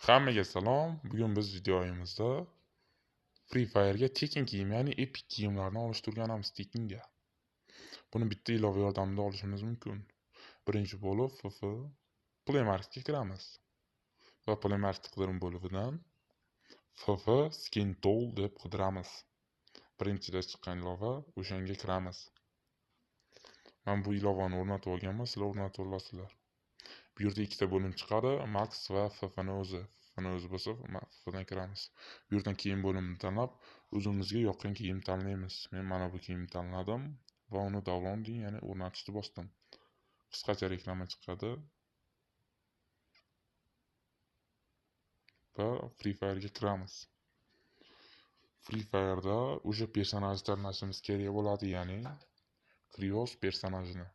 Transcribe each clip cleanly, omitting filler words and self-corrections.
Hammaga salom. Bugun biz videoyimizda Free Fire'ga tekin kiyim, ya'ni epic kiyimlarni olishtirganamiz tekinga. Buni bitta ilova yordamida olishimiz mumkin. Birinchi bo'lib FF Play Marketga kiramiz va Play Market qidiruv bo'lividan FF Skin Tool deb qidiramiz. Birinchida chiqqan ilova, o'shanga kiramiz. Men bu ilovani o'rnatib olganman, sizlar o'rnatib olasizlar. Bu yerda ikkita bo'lim chiqadi, Max va FFni o'zi. FFni o'zi bo'lsa, FFdan kiramiz. Bu yerdan kiyim bo'limini tanlab, o'zimizga yoqqan kiyim tanlaymiz. Men mana bu kiyimni tanladim va uni downloading, ya'ni o'rnatishni bosdim. Qisqacha reklama chiqadi. Va Free Fire'ga kiramiz. Free Fire'da o'sha personajni tanlashimiz kerak bo'ladi, ya'ni Krios personajini.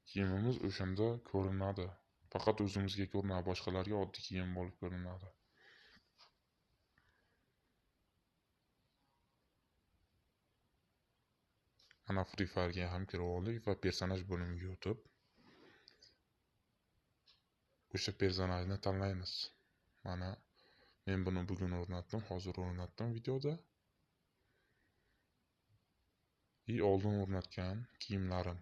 Kiyimimiz o'shanda ko'rinadi. Faqat o'zimizga ko'rinadi, boshqalarga oddiy kiyim bo'lib ko'rinadi. Mana Free Fire'ga ham kirib oldik va personaj bo'limiga o'tib o'sha personajni tanlaymiz. Mana men buni bugun o'rnatdim, hozir o'rnatdim videoda. Oldin o'rnatgan kiyimlarim.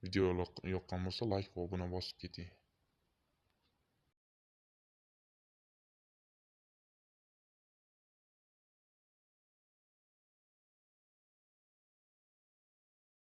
Video yoqqan bo'lsa, like va obuna bosib keting.